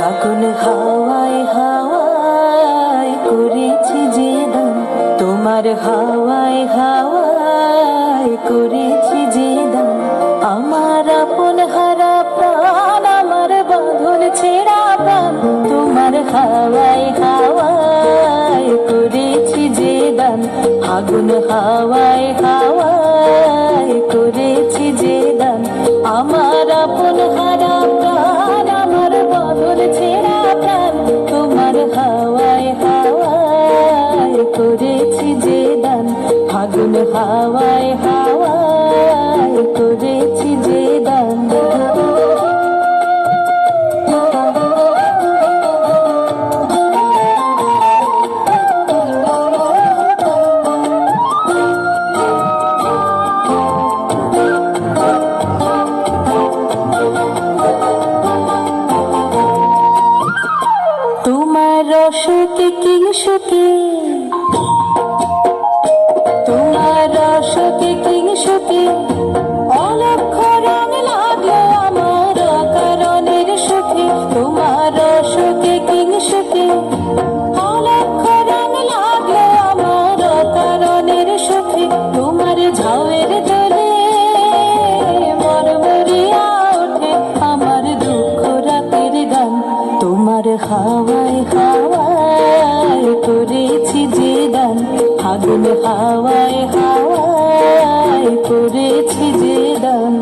আগুন হাওয়ায় হাওয়ায় করেছি যে দান, তোমার হাওয়ায় হাওয়ায় করেছি যে দান। আমার আপন হারা প্রাণ, আমার বাঁধন ছেঁড়া প্রাণ, তোমার হাওয়ায় হাওয়ায় করেছি যে দান। আগুন হাওয়ায় হাওয়ায় করেছি যে দান। আমার আপন হারা প্রাণ, আমার বাঁধন ছেঁড়া প্রাণ, তোমার হাওয়ায় হাওয়ায় করেছি যে দান। আগুন হাওয়ায় হাওয়ায় করেছি যে দান। তোমার রসকে কিংসুকে, তোমার রসকে কিংসুকে অলক্ষ রং লাগলো আমার অকারণের সুখে। তোমার রসকে কিংসুকে অলক্ষ রং লাগলো আমার অকারণের সুখে। তোমার ঝাউয়ের দোলে মরমরিয়া ওঠে আমার দুঃখ রাতের গান। তোমার হাওয়ায় হাওয়ায় করেছি যে দান। আগুন হাওয়ায় হাওয়ায় করেছি যে দান।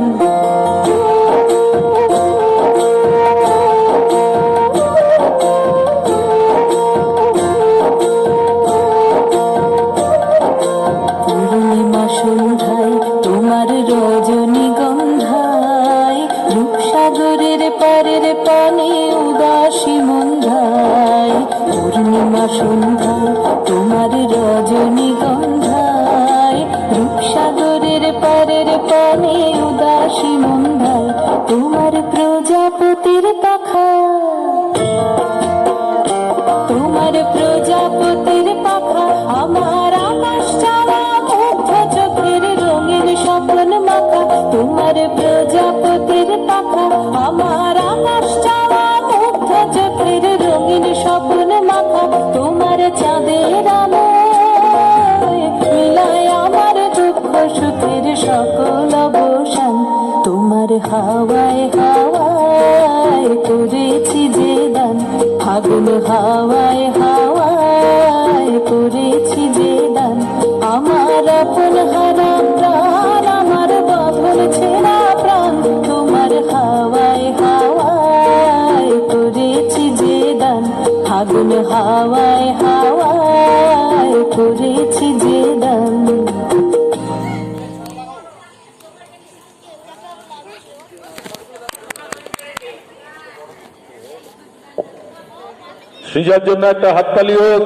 পূর্ণিমা সন্ধ্যায় তোমার রজনীগন্ধায়, রূপসাগরের পারের পানে উদাসী মন্ধায়। পূর্ণিমা সন্ধ্যায় তোমার রজনীগন্ধায়, রূপসাগরের পারের পানে উদাসী মন্ধায়। তোমার প্রজাপতির পাখা, তোমার প্রজাপতির পাখা আমার আকাশ চাওয়া মুগ্ধ চোখের রঙিন স্বপ্ন মাখা। তোমার প্রজাপতির পাখা আমার আকাশ চাওয়া মুগ্ধ চোখের রঙিন স্বপ্ন মাখা। তোমার চাঁদের আলোয় মিলায় আমার দুঃখ সুখের সকল অবসান। তোমার হাওয়ায় হাওয়ায় করেছি যে দান। আগুন হাওয়ায় হাওয়ায় করেছি যে দান। আমার আপন হারা প্রাণ, আমার বাঁধন ছেঁড়া প্রাণ, তোমার হাওয়ায় হাওয়ায় করেছি যে দান। আগুন হাওয়ায় হাওয়ায় করেছি যে দান। সৃজার জন্য একটা হাততালি হোক।